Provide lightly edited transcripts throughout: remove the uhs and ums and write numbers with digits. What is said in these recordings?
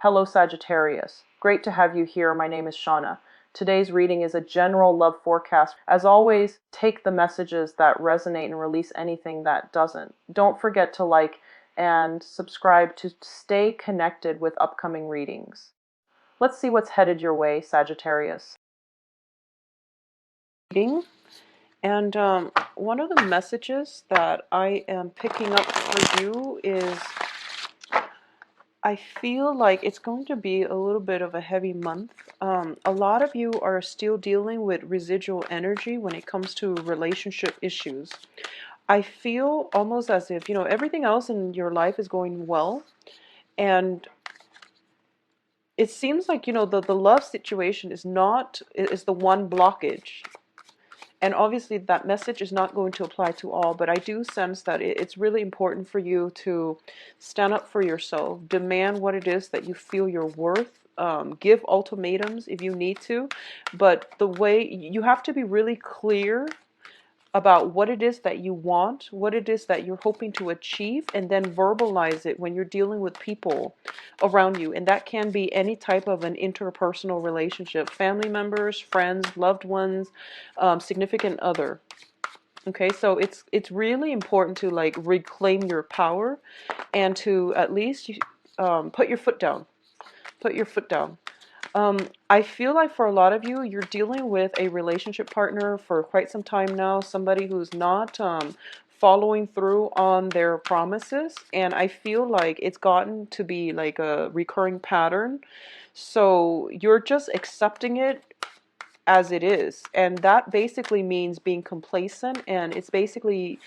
Hello Sagittarius. Great to have you here. My name is Shauna. Today's reading is a general love forecast. As always, take the messages that resonate and release anything that doesn't. Don't forget to like and subscribe to stay connected with upcoming readings. Let's see what's headed your way, Sagittarius. And one of the messages that I am picking up for you is I feel like it's going to be a little bit of a heavy month. A lot of you are still dealing with residual energy when it comes to relationship issues. I feel almost as if, everything else in your life is going well. And it seems like, the love situation is the one blockage. And obviously that message is not going to apply to all, but I do sense that it's really important for you to stand up for yourself, demand what it is that you feel you're worth, give ultimatums if you need to, but the way you have to be really clear about what it is that you want, what it is that you're hoping to achieve, and then verbalize it when you're dealing with people around you. And that can be any type of an interpersonal relationship, family members, friends, loved ones, significant other. Okay, so it's really important to like reclaim your power and to at least put your foot down. Put your foot down. I feel like for a lot of you, you're dealing with a relationship partner for quite some time now, somebody who's not following through on their promises, and I feel like it's gotten to be like a recurring pattern. So you're just accepting it as it is, and that basically means being complacent, and it's basically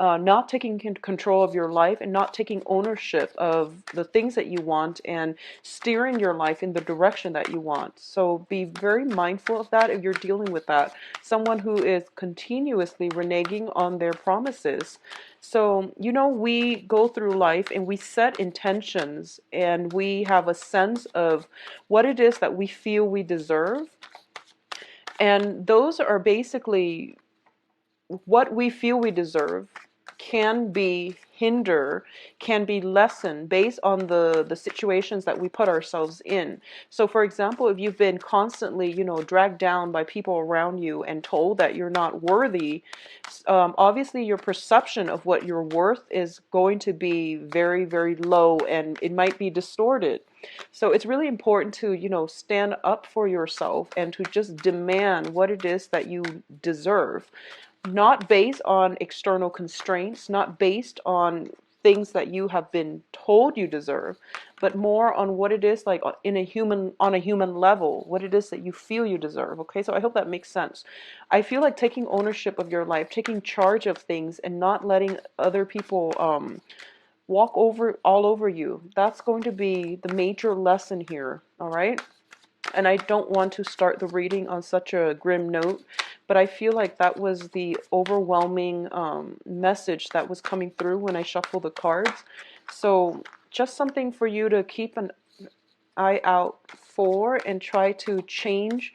not taking control of your life and not taking ownership of the things that you want and steering your life in the direction that you want. So be very mindful of that if you're dealing with that, someone who is continuously reneging on their promises. So we go through life and we set intentions and we have a sense of what it is that we feel we deserve, and those are basically what we feel we deserve can be lessened based on the situations that we put ourselves in. So for example, if you've been constantly dragged down by people around you and told that you're not worthy, obviously your perception of what you're worth is going to be very, very low, and it might be distorted. So it's really important to stand up for yourself and to just demand what it is that you deserve, not based on external constraints, not based on things that you have been told you deserve, but more on what it is like on a human level, what it is that you feel you deserve. Okay, so I hope that makes sense. I feel like taking ownership of your life, taking charge of things, and not letting other people walk all over you. That's going to be the major lesson here. All right. And I don't want to start the reading on such a grim note, but I feel like that was the overwhelming message that was coming through when I shuffled the cards. So just something for you to keep an eye out for and try to change.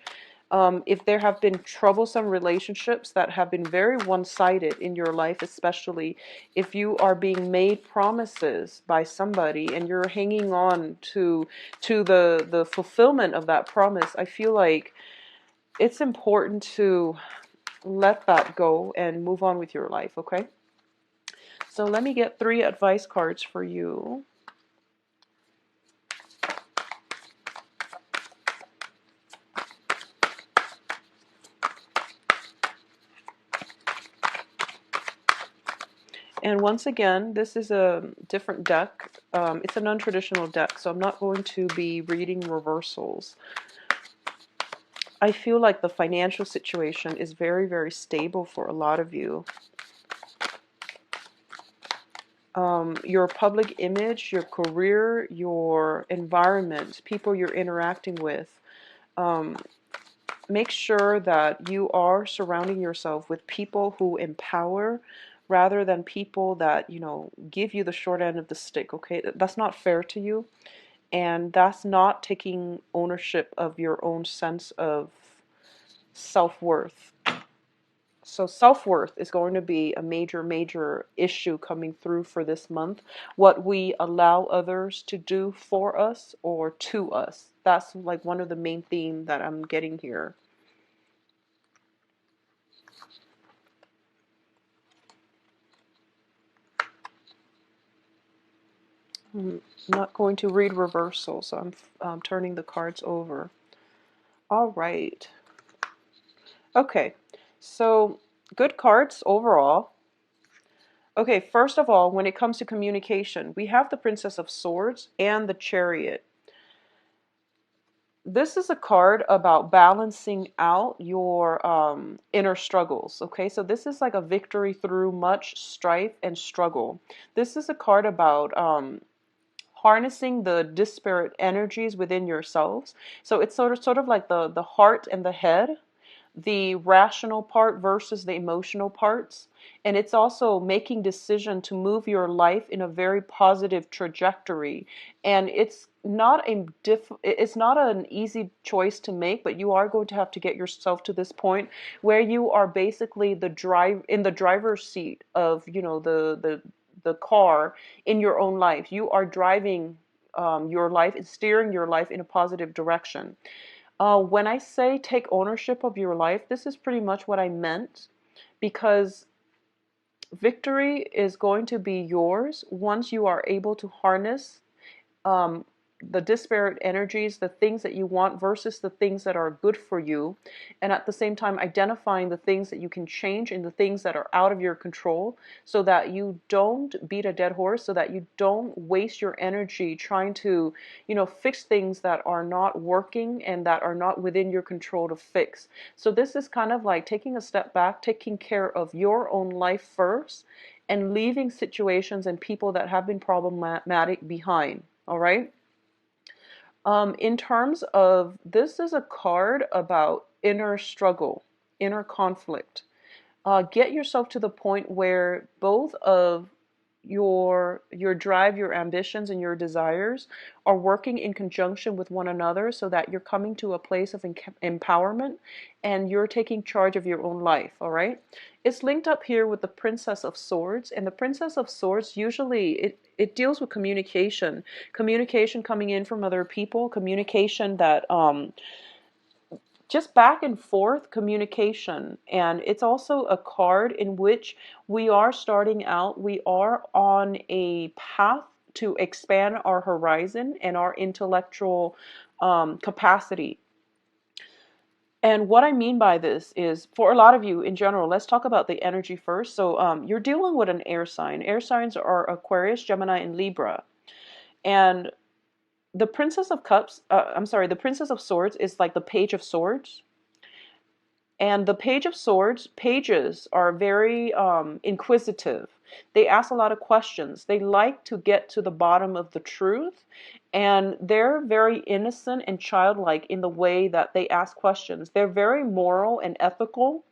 If there have been troublesome relationships that have been very one-sided in your life, especially if you are being made promises by somebody and you're hanging on to the fulfillment of that promise, I feel like it's important to let that go and move on with your life, okay? So let me get 3 advice cards for you. And once again, this is a different deck. It's a non-traditional deck, so I'm not going to be reading reversals. I feel like the financial situation is very, very stable for a lot of you. Your public image, your career, your environment, people you're interacting with. Make sure that you are surrounding yourself with people who empower rather than people that, give you the short end of the stick, okay? That's not fair to you, and that's not taking ownership of your own sense of self-worth. So self-worth is going to be a major, major issue coming through for this month. What we allow others to do for us or to us. That's like one of the main themes that I'm getting here. I'm not going to read reversal, so I'm turning the cards over. All right. Okay. So good cards overall. Okay, first of all, when it comes to communication, we have the Princess of Swords and the Chariot. This is a card about balancing out your inner struggles. Okay, so this is like a victory through much strife and struggle. This is a card about harnessing the disparate energies within yourselves. So it's sort of like the heart and the head, the rational part versus the emotional parts. And it's also making decision to move your life in a very positive trajectory. And it's not an easy choice to make, but you are going to have to get yourself to this point where you are basically in the driver's seat of, the car in your own life. You are driving your life and steering your life in a positive direction. When I say take ownership of your life, this is pretty much what I meant, because victory is going to be yours once you are able to harness um, the disparate energies, the things that you want versus the things that are good for you, and at the same time identifying the things that you can change and the things that are out of your control, so that you don't beat a dead horse, so that you don't waste your energy trying to, fix things that are not working and that are not within your control to fix. So this is kind of like taking a step back, taking care of your own life first, and leaving situations and people that have been problematic behind. All right. In terms of, this is a card about inner struggle, inner conflict. Get yourself to the point where both of your drive, your ambitions, and your desires are working in conjunction with one another, so that you're coming to a place of empowerment and you're taking charge of your own life. All right. It's linked up here with the Princess of Swords, and the Princess of Swords usually it deals with communication coming in from other people, communication that just back and forth communication. And it's also a card in which we are starting out, we are on a path to expand our horizon and our intellectual capacity. And what I mean by this is, for a lot of you in general, let's talk about the energy first. So you're dealing with an air sign. Air signs are Aquarius, Gemini, and Libra. And the Princess of Cups, the Princess of Swords is like the Page of Swords. And the Page of Swords, pages are very inquisitive. They ask a lot of questions. They like to get to the bottom of the truth. And they're very innocent and childlike in the way that they ask questions. They're very moral and ethical.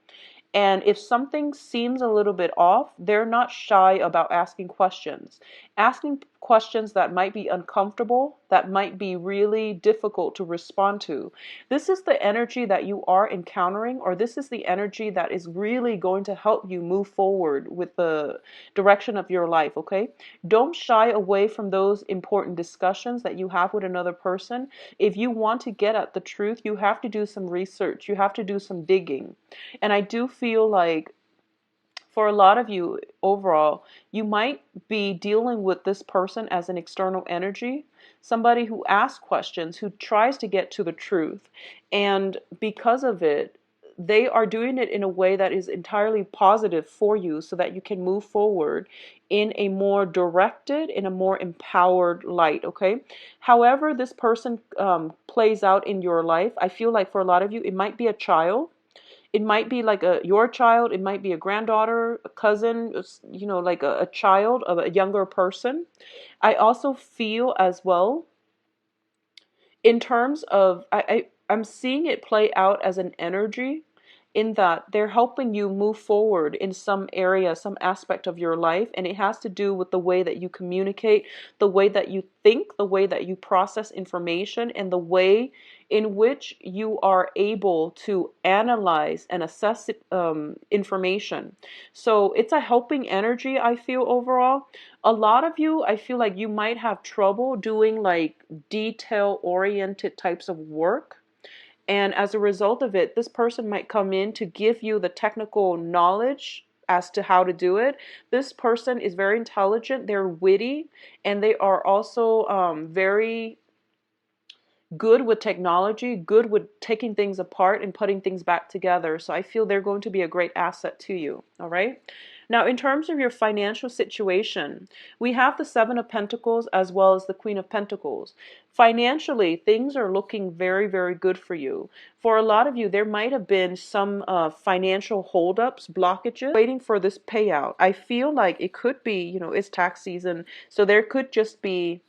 And if something seems a little bit off, they're not shy about asking questions. Asking questions that might be uncomfortable, that might be really difficult to respond to. This is the energy that you are encountering, or this is the energy that is really going to help you move forward with the direction of your life, okay? Don't shy away from those important discussions that you have with another person. If you want to get at the truth, you have to do some research, you have to do some digging. And I do feel like for a lot of you overall, you might be dealing with this person as an external energy, somebody who asks questions, who tries to get to the truth. And because of it, they are doing it in a way that is entirely positive for you, so that you can move forward in a more directed, in a more empowered light, okay? However this person plays out in your life, I feel like for a lot of you, it might be a child. It might be like your child. It might be a granddaughter, a cousin, like a child of a younger person. I also feel as well, in terms of, I'm seeing it play out as an energy in that they're helping you move forward in some area, some aspect of your life, and it has to do with the way that you communicate, the way that you think, the way that you process information, and the way in which you are able to analyze and assess information. So it's a helping energy, I feel, overall. A lot of you, I feel like you might have trouble doing like detail oriented types of work. And as a result of it, this person might come in to give you the technical knowledge as to how to do it. This person is very intelligent, they're witty, and they are also very good with technology, good with taking things apart and putting things back together. So I feel they're going to be a great asset to you. All right. Now, in terms of your financial situation, we have the Seven of Pentacles as well as the Queen of Pentacles. Financially, things are looking very, very good for you. For a lot of you, there might have been some financial holdups, blockages, waiting for this payout. I feel like it could be, it's tax season, so there could just be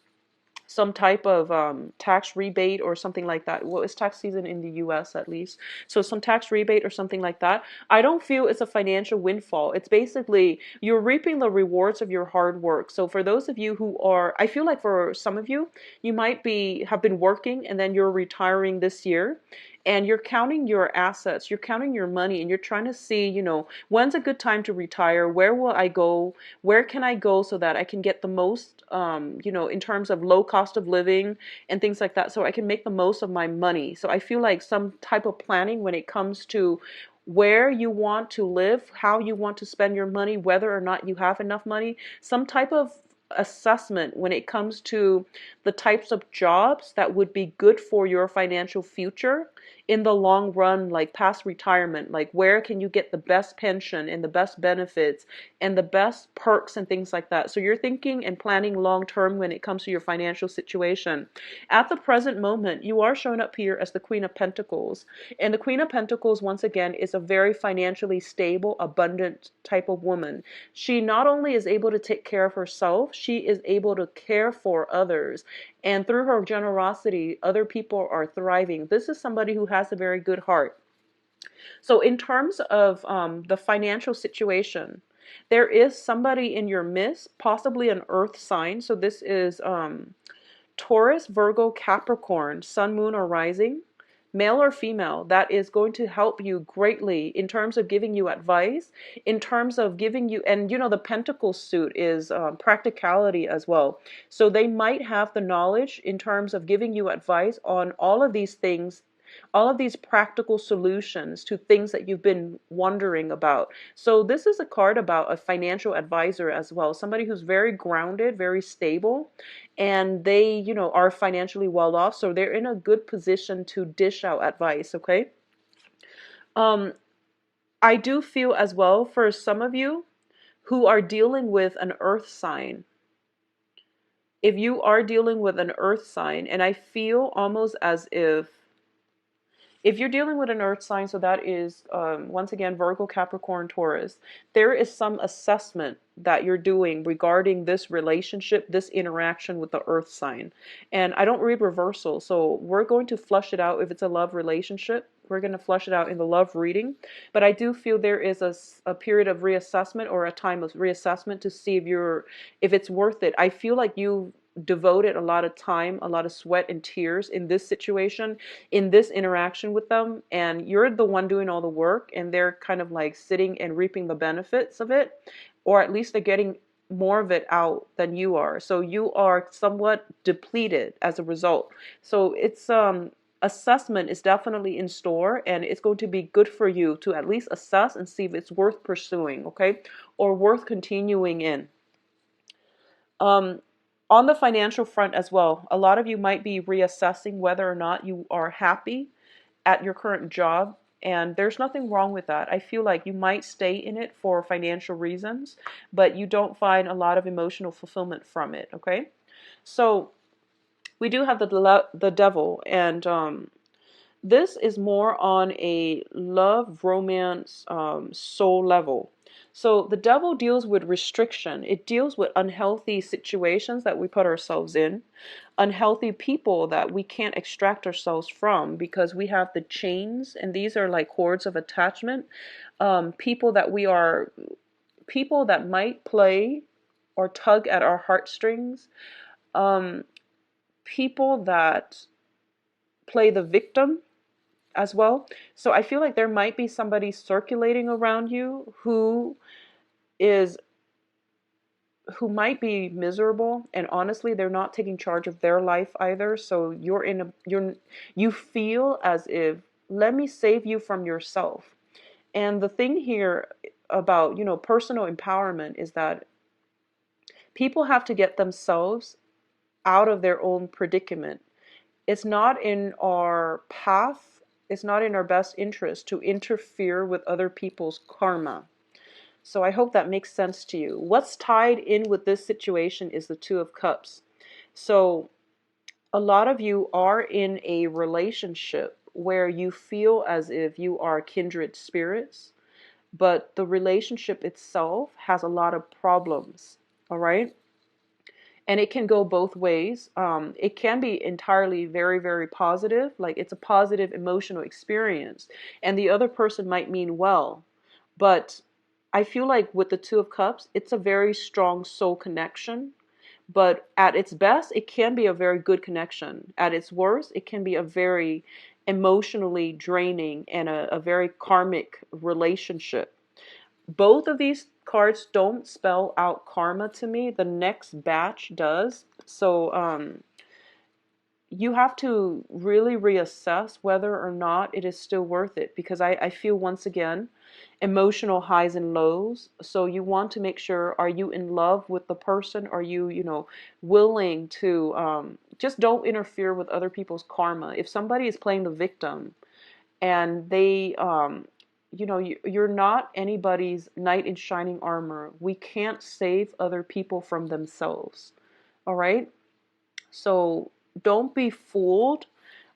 some type of tax rebate or something like that. Well, it's tax season in the US at least. So some tax rebate or something like that. I don't feel it's a financial windfall. It's basically you're reaping the rewards of your hard work. So for those of you who are, I feel like for some of you, you might have been working and then you're retiring this year. And you're counting your assets, you're counting your money, and you're trying to see, when's a good time to retire? Where will I go? Where can I go so that I can get the most, in terms of low cost of living and things like that, so I can make the most of my money. So I feel like some type of planning when it comes to where you want to live, how you want to spend your money, whether or not you have enough money, some type of assessment when it comes to the types of jobs that would be good for your financial future in the long run, like past retirement, like where can you get the best pension and the best benefits and the best perks and things like that. So you're thinking and planning long term when it comes to your financial situation. At the present moment, you are showing up here as the Queen of Pentacles. And the Queen of Pentacles, once again, is a very financially stable, abundant type of woman. She not only is able to take care of herself, she is able to care for others. And through her generosity, other people are thriving. This is somebody who has a very good heart. So in terms of the financial situation, there is somebody in your midst, possibly an earth sign. So this is Taurus, Virgo, Capricorn, Sun, Moon, or Rising, male or female, that is going to help you greatly in terms of giving you advice, in terms of giving you, and the Pentacle suit is practicality as well. So they might have the knowledge in terms of giving you advice on all of these things, all of these practical solutions to things that you've been wondering about. So this is a card about a financial advisor as well, somebody who's very grounded, very stable, and they, are financially well off, so they're in a good position to dish out advice, okay? I do feel as well for some of you who are dealing with an earth sign. If you are dealing with an earth sign, and I feel almost as if you're dealing with an earth sign, so that is, once again, Virgo, Capricorn, Taurus, there is some assessment that you're doing regarding this relationship, this interaction with the earth sign. And I don't read reversal, so we're going to flush it out. If it's a love relationship, we're going to flush it out in the love reading. But I do feel there is a period of reassessment, or a time of reassessment, to see if it's worth it. I feel like you devoted a lot of time, a lot of sweat and tears in this situation, in this interaction with them, and you're the one doing all the work, and they're kind of like sitting and reaping the benefits of it, or at least they're getting more of it out than you are. So you are somewhat depleted as a result. So it's assessment is definitely in store, and it's going to be good for you to at least assess and see if it's worth pursuing, okay, or worth continuing in. On the financial front as well, a lot of you might be reassessing whether or not you are happy at your current job, and there's nothing wrong with that. I feel like you might stay in it for financial reasons, but you don't find a lot of emotional fulfillment from it, okay? So we do have the devil, and this is more on a love, romance, soul level. So the devil deals with restriction. It deals with unhealthy situations that we put ourselves in, unhealthy people that we can't extract ourselves from because we have the chains, and these are like cords of attachment. People that we are, people that might play or tug at our heartstrings, um, people that play the victim as well. So I feel like there might be somebody circulating around you is who might be miserable, and honestly they're not taking charge of their life either. So you feel as if, let me save you from yourself. And the thing here about, personal empowerment is that people have to get themselves out of their own predicament. It's not in our path, it's not in our best interest to interfere with other people's karma. So I hope that makes sense to you. What's tied in with this situation is the Two of Cups. So a lot of you are in a relationship where you feel as if you are kindred spirits, but the relationship itself has a lot of problems. All right. And it can go both ways. It can be entirely very, very positive, like it's a positive emotional experience, and the other person might mean well. But I feel like with the Two of Cups, it's a very strong soul connection. But at its best, it can be a very good connection. At its worst, it can be a very emotionally draining and a very karmic relationship. Both of these cards don't spell out karma to me. The next batch does. So you have to really reassess whether or not it is still worth it, because I feel, once again, emotional highs and lows. So you want to make sure, are you in love with the person? Are you, willing to just don't interfere with other people's karma. If somebody is playing the victim and they you're not anybody's knight in shining armor. We can't save other people from themselves. All right? So don't be fooled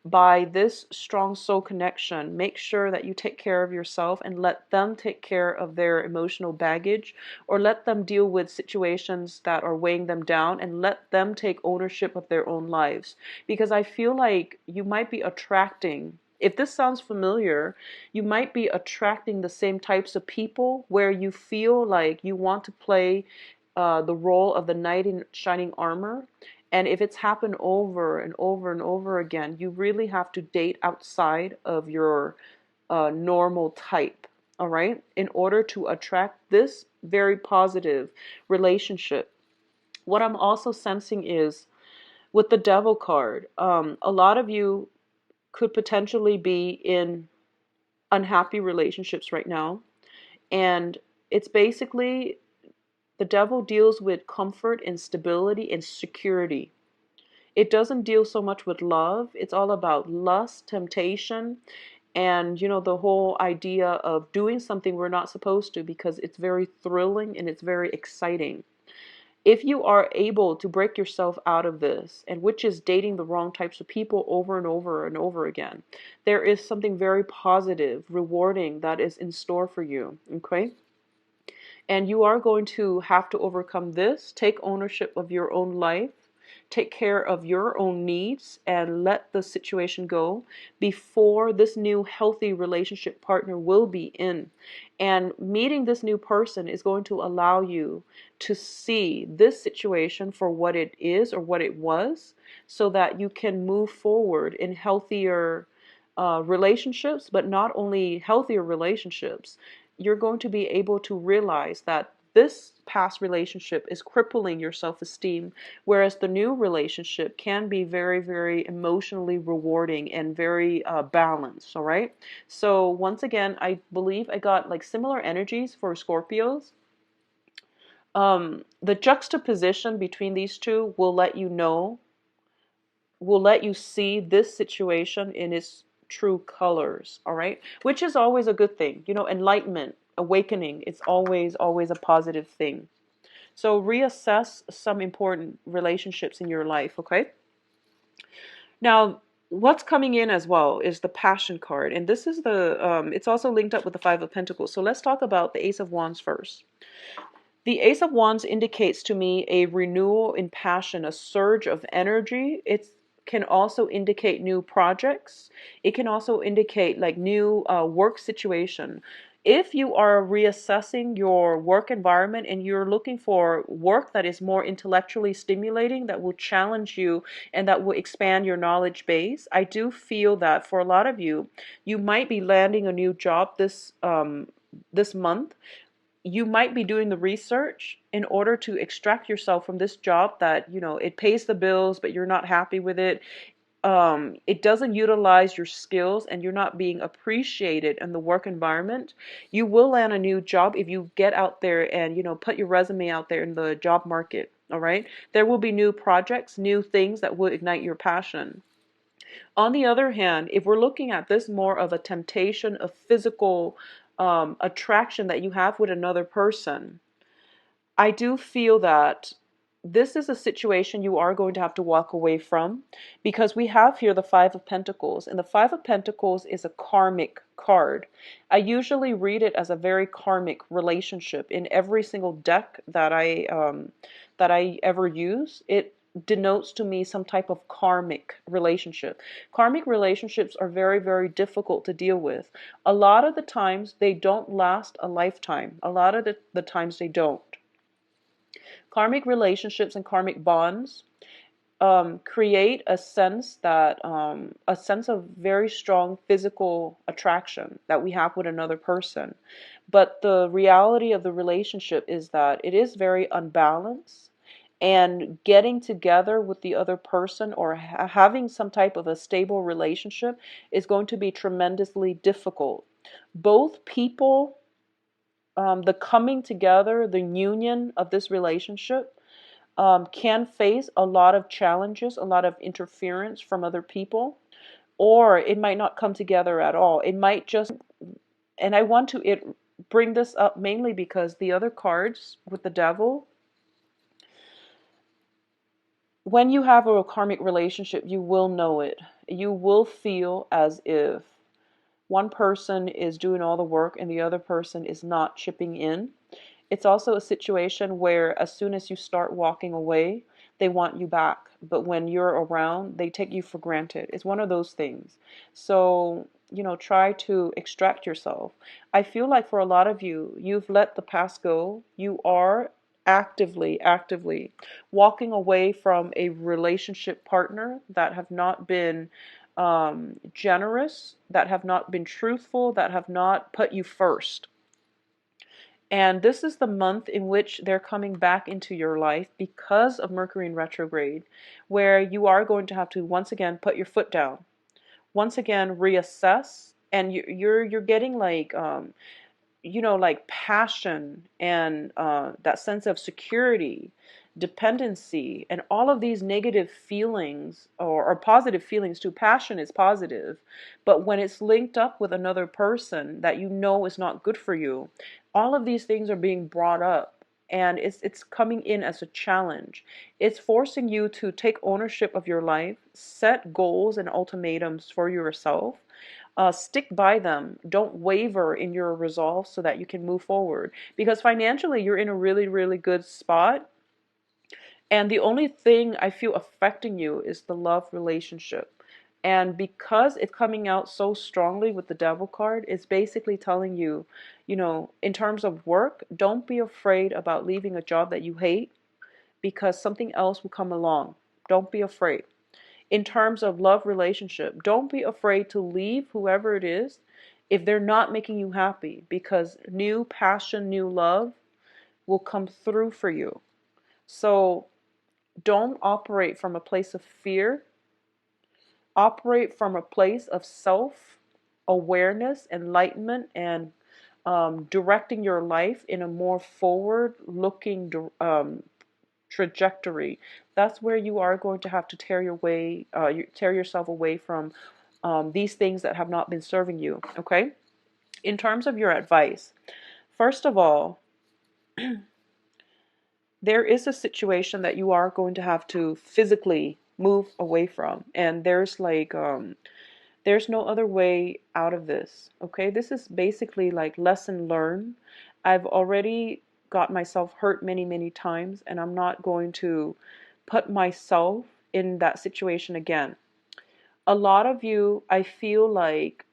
by this strong soul connection. Make sure that you take care of yourself and let them take care of their emotional baggage, or let them deal with situations that are weighing them down, and let them take ownership of their own lives. Because I feel like you might be attracting, if this sounds familiar, you might be attracting the same types of people where you feel like you want to play the role of the knight in shining armor. And if it's happened over and over and over again, you really have to date outside of your normal type, all right, in order to attract this very positive relationship. What I'm also sensing is with the Devil card, a lot of you could potentially be in unhappy relationships right now. And it's basically, the Devil deals with comfort and stability and security. It doesn't deal so much with love. It's all about lust, temptation, and the whole idea of doing something we're not supposed to, because it's very thrilling and it's very exciting. If you are able to break yourself out of this, and which is dating the wrong types of people over and over and over again, there is something very positive, rewarding that is in store for you. Okay? And you are going to have to overcome this, take ownership of your own life, take care of your own needs, and let the situation go before this new healthy relationship partner will be in. And meeting this new person is going to allow you to see this situation for what it is or what it was, so that you can move forward in healthier relationships. But not only healthier relationships, you're going to be able to realize that this past relationship is crippling your self-esteem, whereas the new relationship can be very, very emotionally rewarding and very balanced. All right. So once again, I believe I got like similar energies for Scorpios. The juxtaposition between these two will let you see this situation in its true colors, all right? Which is always a good thing. Enlightenment, awakening, it's always, always a positive thing. So reassess some important relationships in your life, okay? Now, What's coming in as well is the Passion card, and this is it's also linked up with the Five of Pentacles. So let's talk about the Ace of Wands first. The Ace of Wands indicates to me a renewal in passion, a surge of energy. It can also indicate new projects. It can also indicate like new work situation. If you are reassessing your work environment and you're looking for work that is more intellectually stimulating, that will challenge you and that will expand your knowledge base, I do feel that for a lot of you, you might be landing a new job this month. You might be doing the research in order to extract yourself from this job that, it pays the bills, but you're not happy with it. It doesn't utilize your skills and you're not being appreciated in the work environment. You will land a new job if you get out there and, put your resume out there in the job market. All right. There will be new projects, new things that will ignite your passion. On the other hand, if we're looking at this more of a temptation, a physical attraction that you have with another person, I do feel that this is a situation you are going to have to walk away from, because we have here the Five of Pentacles, and the Five of Pentacles is a karmic card. I usually read it as a very karmic relationship in every single deck that I ever use. It denotes to me some type of karmic relationship. Karmic relationships are very, very difficult to deal with. A lot of the times they don't last a lifetime. A lot of the times they don't. Karmic relationships and karmic bonds create a sense of very strong physical attraction that we have with another person. But the reality of the relationship is that it is very unbalanced, and getting together with the other person or having some type of a stable relationship is going to be tremendously difficult. Both people, the coming together, the union of this relationship can face a lot of challenges, a lot of interference from other people, or it might not come together at all. It might just, and I want to bring this up mainly because the other cards with the devil, when you have a karmic relationship, you will know it. You will feel as if one person is doing all the work and the other person is not chipping in. It's also a situation where as soon as you start walking away, they want you back. But when you're around, they take you for granted. It's one of those things. So, try to extract yourself. I feel like for a lot of you, you've let the past go. You are actively walking away from a relationship partner that have not been generous, that have not been truthful, that have not put you first. And this is the month in which they're coming back into your life because of Mercury in retrograde, where you are going to have to once again put your foot down, once again reassess, and you're getting like like passion and that sense of security, dependency, and all of these negative feelings or positive feelings too. Passion is positive, but when it's linked up with another person that is not good for you, all of these things are being brought up. And it's coming in as a challenge. It's forcing you to take ownership of your life, set goals and ultimatums for yourself. Stick by them. Don't waver in your resolve so that you can move forward. Because financially, you're in a really, really good spot. And the only thing I feel affecting you is the love relationship. And because it's coming out so strongly with the devil card, it's basically telling you, in terms of work, don't be afraid about leaving a job that you hate, because something else will come along. Don't be afraid. In terms of love relationship, don't be afraid to leave whoever it is if they're not making you happy, because new passion, new love will come through for you. So don't operate from a place of fear. Operate from a place of self-awareness, enlightenment, and directing your life in a more forward-looking trajectory. That's where you are going to have to tear yourself away from these things that have not been serving you. Okay? In terms of your advice, first of all, there is a situation that you are going to have to physically move away from. And there's like there's no other way out of this. Okay, this is basically like lesson learned. I've already got myself hurt many, many times, and I'm not going to put myself in that situation again. A lot of you, I feel like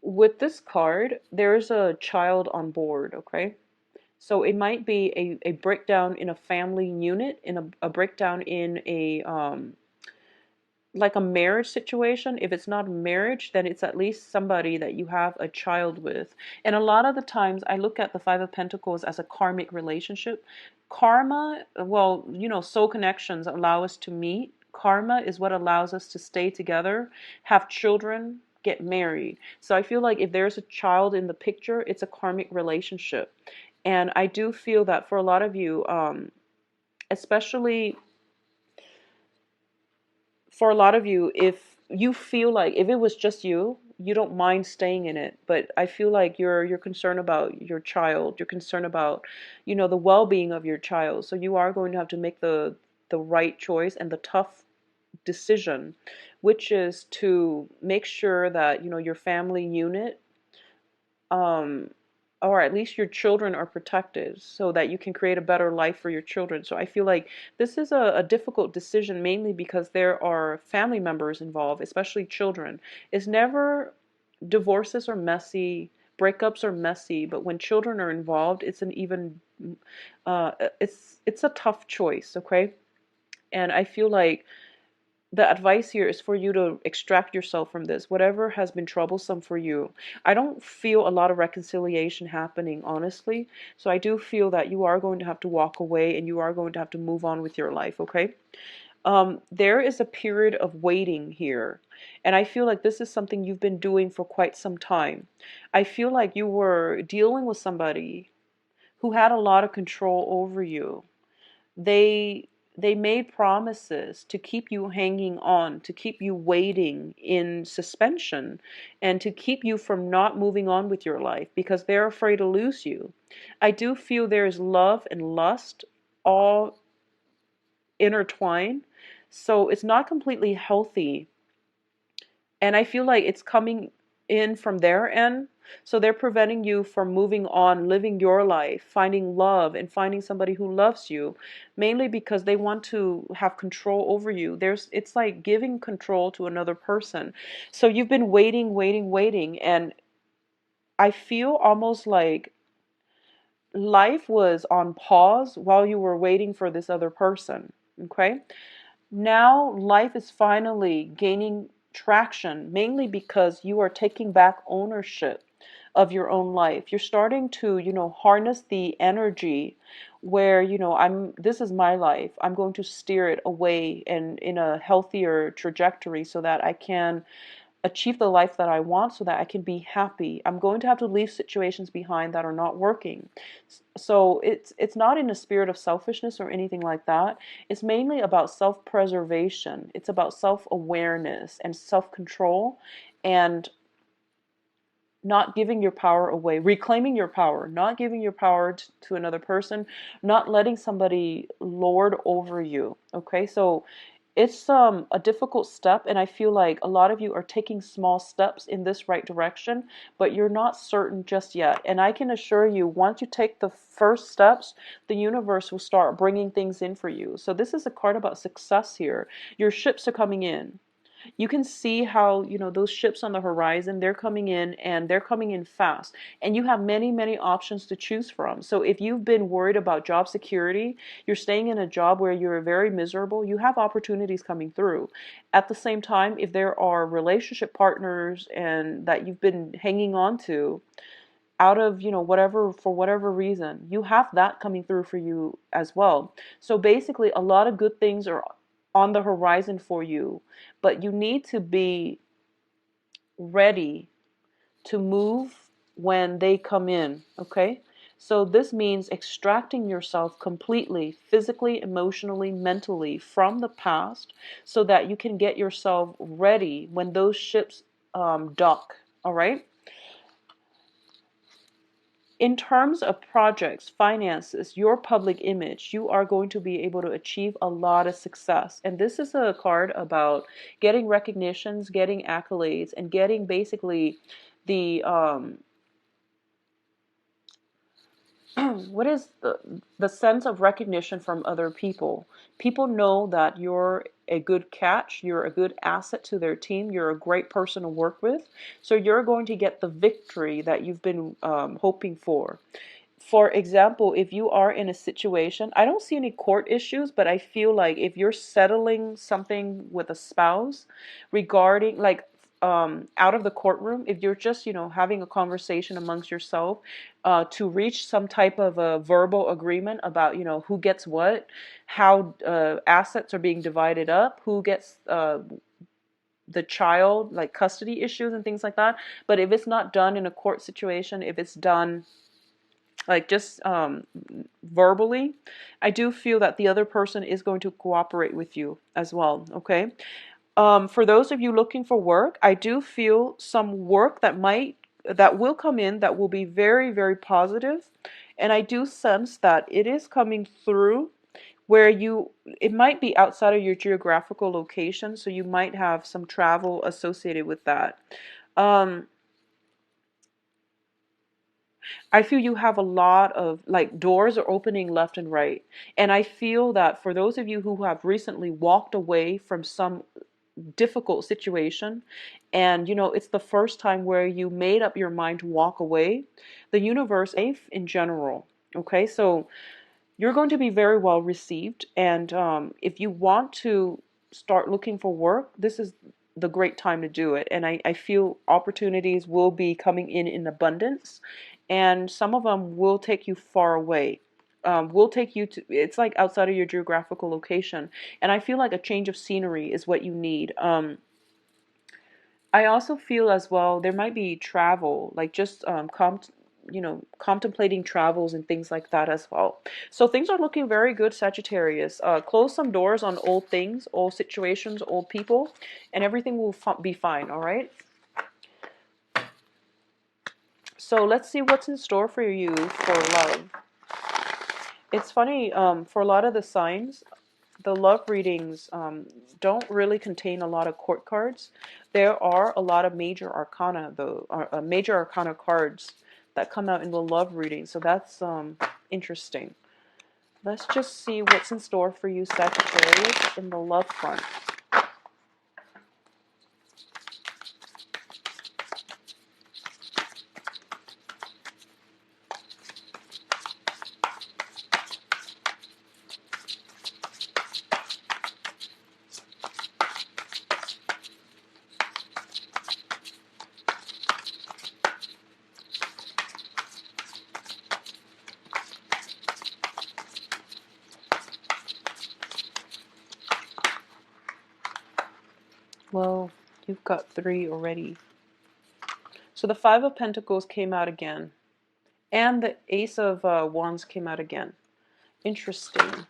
with this card, there's a child on board, okay? So it might be a breakdown in a family unit, in a breakdown in a like a marriage situation. If it's not a marriage, then it's at least somebody that you have a child with. And a lot of the times I look at the Five of Pentacles as a karmic relationship. Karma, well, you know, soul connections allow us to meet. Karma is what allows us to stay together, have children, get married. So I feel like if there's a child in the picture, it's a karmic relationship. And I do feel that for a lot of you, especially for a lot of you, if you feel like if it was just you, you don't mind staying in it. But I feel like you're concerned about your child. You're concerned about, you know, the well-being of your child. So you are going to have to make the right choice and the tough decision, which is to make sure that, you know, your family unit, um, or at least your children are protected so that you can create a better life for your children. So I feel like this is a difficult decision, mainly because there are family members involved, especially children. It's never, divorces are messy, breakups are messy, but when children are involved, it's an even, it's a tough choice, okay? And I feel like the advice here is for you to extract yourself from this, whatever has been troublesome for you. I don't feel a lot of reconciliation happening, honestly. So I do feel that you are going to have to walk away and you are going to have to move on with your life, okay? There is a period of waiting here. And I feel like this is something you've been doing for quite some time. I feel like you were dealing with somebody who had a lot of control over you. They made promises to keep you hanging on, to keep you waiting in suspension, and to keep you from not moving on with your life because they're afraid to lose you. I do feel there is love and lust all intertwined, so it's not completely healthy. And I feel like it's coming in from their end. So they're preventing you from moving on, living your life, finding love, and finding somebody who loves you, mainly because they want to have control over you. It's like giving control to another person. So you've been waiting, waiting, waiting, and I feel almost like life was on pause while you were waiting for this other person. Okay? Now life is finally gaining traction, mainly because you are taking back ownership of your own life. You're starting to, you know, harness the energy where, you know, this is my life. I'm going to steer it away and in a healthier trajectory so that I can achieve the life that I want, so that I can be happy. I'm going to have to leave situations behind that are not working. So it's not in a spirit of selfishness or anything like that. It's mainly about self-preservation. It's about self-awareness and self-control, and not giving your power away, reclaiming your power, not giving your power to another person, not letting somebody lord over you. Okay, so it's a difficult step, and I feel like a lot of you are taking small steps in this right direction, but you're not certain just yet. And I can assure you, once you take the first steps, the universe will start bringing things in for you. So this is a card about success here. Your ships are coming in. You can see how, you know, those ships on the horizon, they're coming in, and they're coming in fast. And you have many, many options to choose from. So if you've been worried about job security, you're staying in a job where you're very miserable, you have opportunities coming through. At the same time, if there are relationship partners and that you've been hanging on to out of, you know, whatever, for whatever reason, you have that coming through for you as well. So basically a lot of good things are on the horizon for you, but you need to be ready to move when they come in, okay? So this means extracting yourself completely, physically, emotionally, mentally from the past so that you can get yourself ready when those ships dock, all right? In terms of projects, finances, your public image, you are going to be able to achieve a lot of success. And this is a card about getting recognitions, getting accolades, and getting basically the what is the sense of recognition from other people. People know that you're a good catch, you're a good asset to their team, you're a great person to work with. So you're going to get the victory that you've been hoping for. For example, if you are in a situation, I don't see any court issues, but I feel like if you're settling something with a spouse regarding like out of the courtroom, if you're just, having a conversation amongst yourself to reach some type of a verbal agreement about, who gets what, how assets are being divided up, who gets the child, like custody issues and things like that. But if it's not done in a court situation, if it's done like just verbally, I do feel that the other person is going to cooperate with you as well. Okay. For those of you looking for work, I do feel some work that will come in that will be very, very positive. And I do sense that it is coming through where it might be outside of your geographical location, so you might have some travel associated with that. Um, I feel you have a lot of like doors are opening left and right. And I feel that for those of you who have recently walked away from some difficult situation, and it's the first time where you made up your mind to walk away, the universe, life in general. Okay, so you're going to be very well received. And if you want to start looking for work, this is the great time to do it. And I feel opportunities will be coming in abundance, and some of them will take you far away. Will take you to, it's like outside of your geographical location. And I feel like a change of scenery is what you need. I also feel as well there might be travel, like just contemplating travels and things like that as well. So things are looking very good, Sagittarius. Close some doors on old things, old situations, old people, and everything will be fine. All right. So let's see what's in store for you for love. It's funny, for a lot of the signs, the love readings don't really contain a lot of court cards. There are a lot of major arcana, though, major arcana cards that come out in the love reading. So that's interesting. Let's just see what's in store for you, Sagittarius, in the love front. Well, you've got 3 already. So the 5 of Pentacles came out again. And the Ace of Wands came out again. Interesting.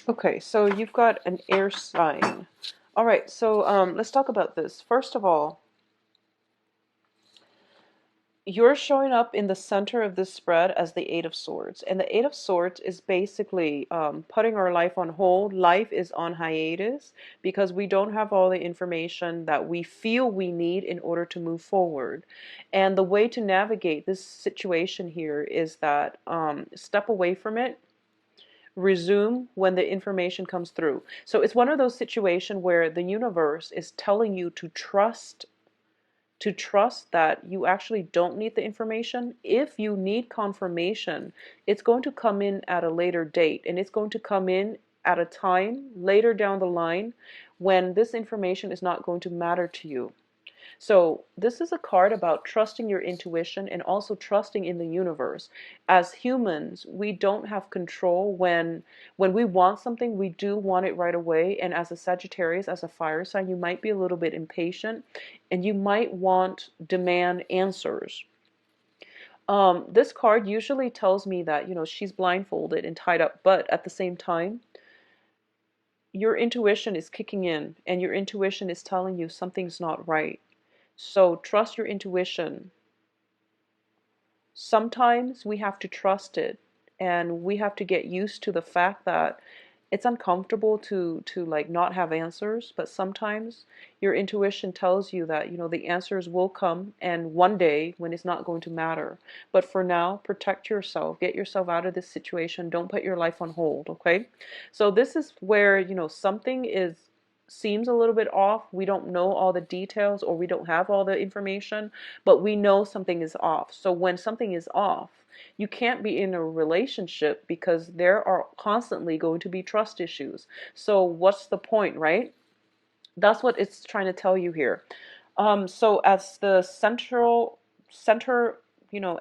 Okay, so you've got an air sign. All right, so let's talk about this. First of all, you're showing up in the center of this spread as the Eight of Swords. And the Eight of Swords is basically putting our life on hold. Life is on hiatus because we don't have all the information that we feel we need in order to move forward. And the way to navigate this situation here is that step away from it, resume when the information comes through. So it's one of those situations where the universe is telling you to trust that you actually don't need the information. If you need confirmation, it's going to come in at a later date, and it's going to come in at a time later down the line when this information is not going to matter to you. So this is a card about trusting your intuition and also trusting in the universe. As humans, we don't have control when we want something, we do want it right away. And as a Sagittarius, as a fire sign, you might be a little bit impatient and you might want demand answers. This card usually tells me that, she's blindfolded and tied up, but at the same time, your intuition is kicking in and your intuition is telling you something's not right. So trust your intuition. Sometimes we have to trust it and we have to get used to the fact that it's uncomfortable to like not have answers, but sometimes your intuition tells you that the answers will come and one day when it's not going to matter. But for now, protect yourself, get yourself out of this situation, don't put your life on hold. Okay, so this is where something is seems a little bit off. We don't know all the details or we don't have all the information, but we know something is off. So when something is off, you can't be in a relationship because there are constantly going to be trust issues. So what's the point, right? That's what it's trying to tell you here. So as the center,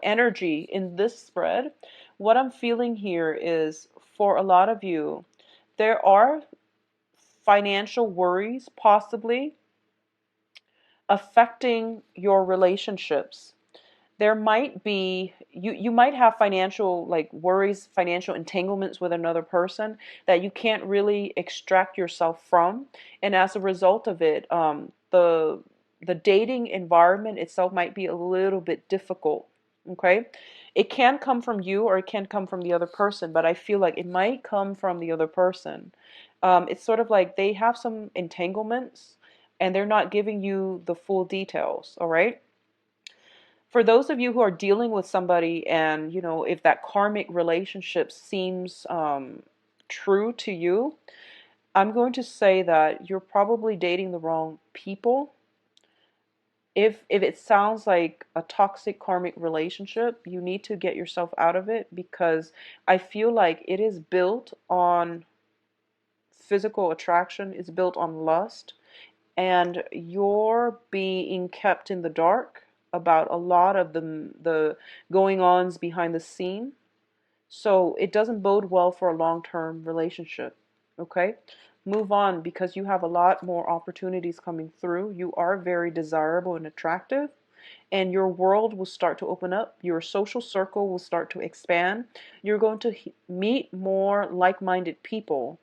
energy in this spread, what I'm feeling here is for a lot of you, there are financial worries possibly affecting your relationships. There might be you might have financial like worries, financial entanglements with another person that you can't really extract yourself from, and as a result of it, the dating environment itself might be a little bit difficult. Okay, it can come from you or it can come from the other person, but I feel like it might come from the other person. It's sort of like they have some entanglements and they're not giving you the full details. All right, for those of you who are dealing with somebody and if that karmic relationship seems true to you, I'm going to say that you're probably dating the wrong people. If it sounds like a toxic karmic relationship, you need to get yourself out of it, because I feel like it is built on physical attraction, it's built on lust, and you're being kept in the dark about a lot of the going ons behind the scene. So it doesn't bode well for a long-term relationship. Okay? Move on, because you have a lot more opportunities coming through. You are very desirable and attractive, and your world will start to open up. Your social circle will start to expand. You're going to meet more like-minded people,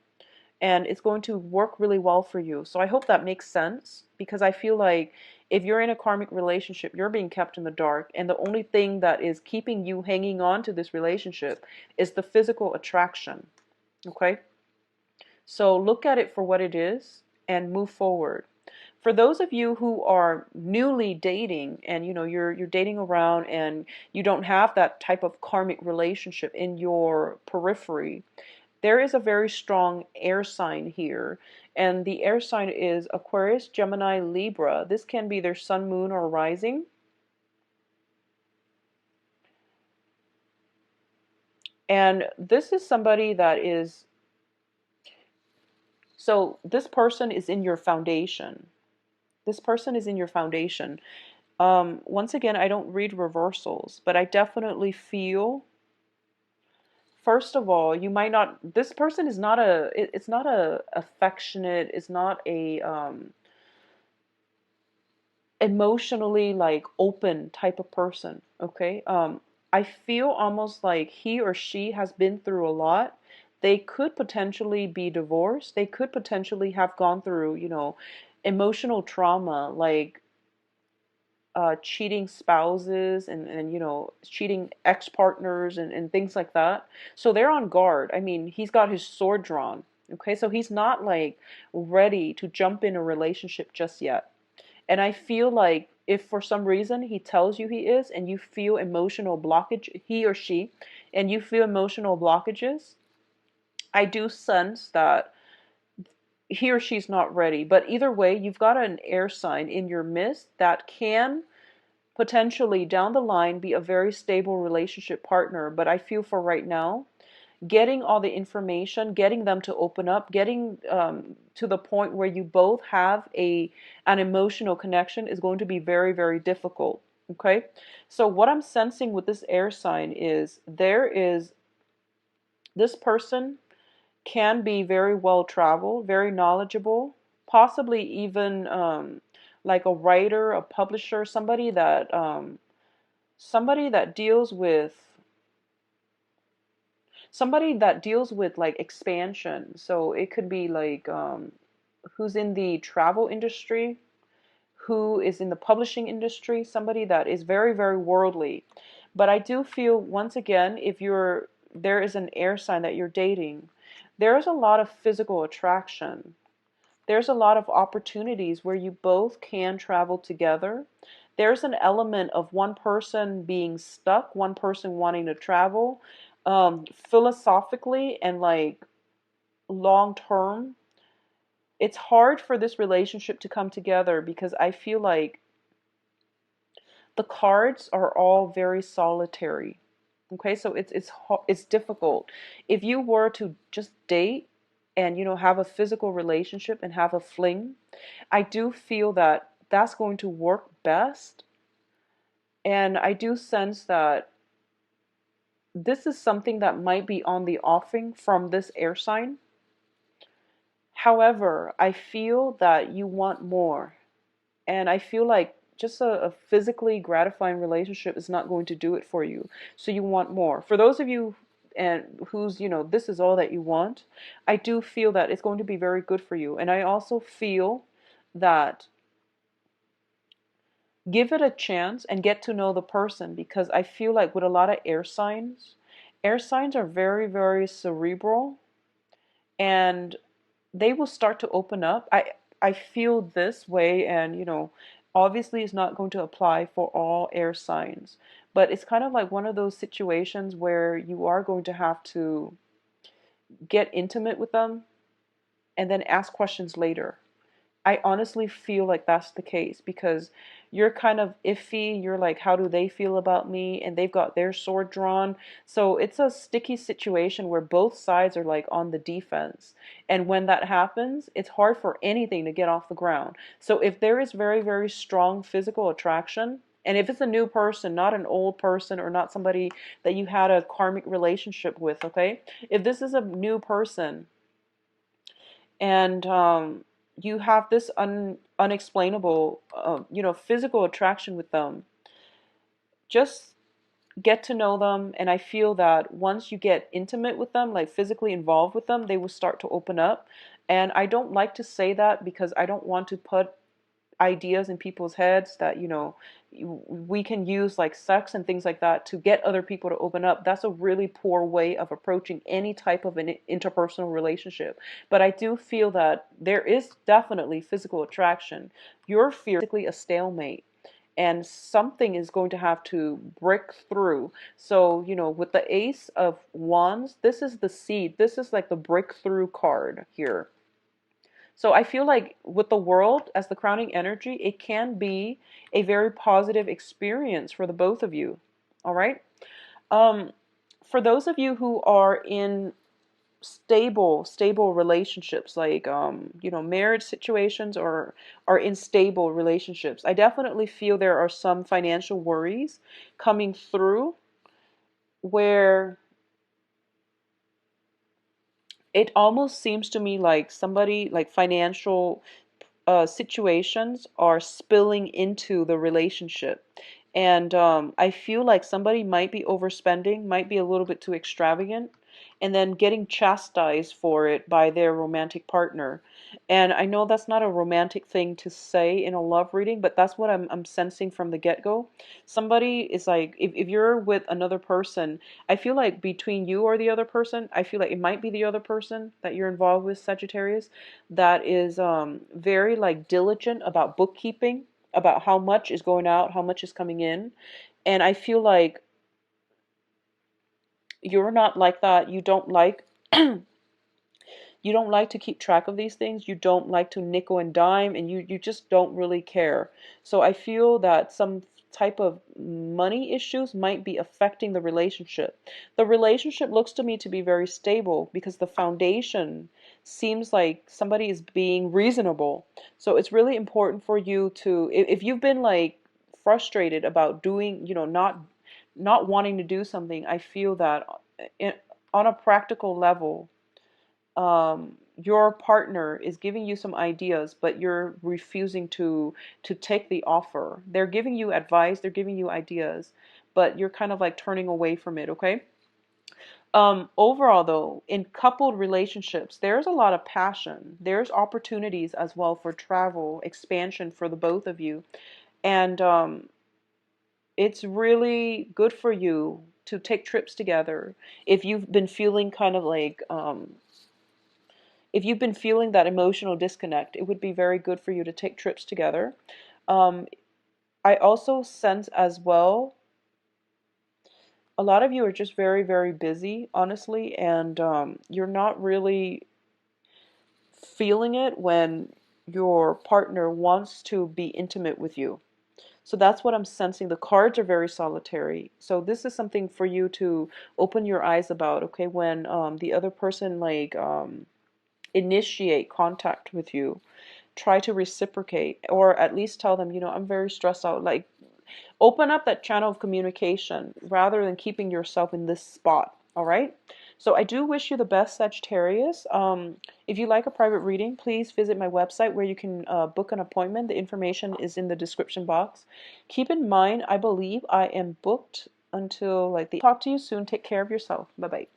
and it's going to work really well for you. So I hope that makes sense, because I feel like if you're in a karmic relationship, you're being kept in the dark, and the only thing that is keeping you hanging on to this relationship is the physical attraction. Okay? So look at it for what it is and move forward. For those of you who are newly dating and you're dating around and you don't have that type of karmic relationship in your periphery, there is a very strong air sign here, and the air sign is Aquarius, Gemini, Libra. This can be their sun, moon, or rising. And this is somebody that is, so this person is in your foundation. This person is in your foundation. Once again, I don't read reversals, but I definitely feel, first of all, you might not, this person is not it's not a affectionate, it's not a emotionally like open type of person. Okay, I feel almost like he or she has been through a lot. They could potentially be divorced, they could potentially have gone through emotional trauma, like cheating spouses and cheating ex-partners and things like that. So they're on guard. I mean, he's got his sword drawn. Okay, so he's not like ready to jump in a relationship just yet. And I feel like if for some reason he tells you he is and you feel emotional blockage, he or she, and you feel emotional blockages, I do sense that he or she's not ready. But either way, you've got an air sign in your midst that can potentially down the line be a very stable relationship partner. But I feel for right now, getting all the information, getting them to open up, getting to the point where you both have an emotional connection is going to be very, very difficult. Okay, so what I'm sensing with this air sign is this person can be very well traveled, very knowledgeable, possibly even like a writer, a publisher, somebody that deals with like expansion. So it could be like who's in the travel industry, who is in the publishing industry, somebody that is very, very worldly. But I do feel, once again, if there is an air sign that you're dating, there's a lot of physical attraction. There's a lot of opportunities where you both can travel together. There's an element of one person being stuck, one person wanting to travel, philosophically and like long term. It's hard for this relationship to come together because I feel like the cards are all very solitary. Okay, so it's difficult. If you were to just date and have a physical relationship and have a fling, I do feel that that's going to work best. And I do sense that this is something that might be on the offing from this air sign. However, I feel that you want more. And I feel like just a physically gratifying relationship is not going to do it for you. So you want more. For those of you this is all that you want, I do feel that it's going to be very good for you. And I also feel that give it a chance and get to know the person, because I feel like with a lot of air signs are very, very cerebral, and they will start to open up. I feel this way, and obviously it's not going to apply for all air signs, but it's kind of like one of those situations where you are going to have to get intimate with them and then ask questions later. I honestly feel like that's the case, because you're kind of iffy. You're like, how do they feel about me? And they've got their sword drawn. So it's a sticky situation where both sides are like on the defense. And when that happens, it's hard for anything to get off the ground. So if there is very, very strong physical attraction, and if it's a new person, not an old person or not somebody that you had a karmic relationship with, okay? If this is a new person, and you have this unexplainable, physical attraction with them, just get to know them. And I feel that once you get intimate with them, like physically involved with them, they will start to open up. And I don't like to say that because I don't want to put ideas in people's heads that we can use like sex and things like that to get other people to open up. That's a really poor way of approaching any type of an interpersonal relationship. But I do feel that there is definitely physical attraction. You're physically a stalemate, and something is going to have to break through. So with the Ace of Wands, this is the seed. This is like the breakthrough card here. So I feel like with the World as the crowning energy, it can be a very positive experience for the both of you. All right. Um, for those of you who are in stable relationships, like marriage situations, or are in stable relationships, I definitely feel there are some financial worries coming through, where it almost seems to me like somebody, like financial situations are spilling into the relationship. And I feel like somebody might be overspending, might be a little bit too extravagant, and then getting chastised for it by their romantic partner. And I know that's not a romantic thing to say in a love reading, but that's what I'm sensing from the get-go. Somebody is like, if you're with another person, I feel like between you or the other person, I feel like it might be the other person that you're involved with, Sagittarius, that is very like diligent about bookkeeping, about how much is going out, how much is coming in. And I feel like you're not like that. You don't like You don't like to keep track of these things. You don't like to nickel and dime, and you just don't really care. So I feel that some type of money issues might be affecting the relationship. The relationship looks to me to be very stable because the foundation seems like somebody is being reasonable. So it's really important for you to, if you've been like frustrated about doing, not wanting to do something, I feel that in, on a practical level, your partner is giving you some ideas, but you're refusing to take the offer. They're giving you advice, they're giving you ideas, but you're kind of like turning away from it, okay? Overall, though, in coupled relationships, there's a lot of passion. There's opportunities as well for travel, expansion for the both of you. And it's really good for you to take trips together. If you've been feeling kind of like, if you've been feeling that emotional disconnect, it would be very good for you to take trips together. Um, I also sense as well, a lot of you are just very, very busy, honestly, and you're not really feeling it when your partner wants to be intimate with you. So that's what I'm sensing. The cards are very solitary. So this is something for you to open your eyes about, okay? When the other person like initiate contact with you, try to reciprocate, or at least tell them, I'm very stressed out. Like, open up that channel of communication rather than keeping yourself in this spot. All right. So I do wish you the best, Sagittarius. If you like a private reading, please visit my website where you can book an appointment. The information is in the description box. Keep in mind, I believe I am booked until like the. Talk to you soon. Take care of yourself. Bye bye.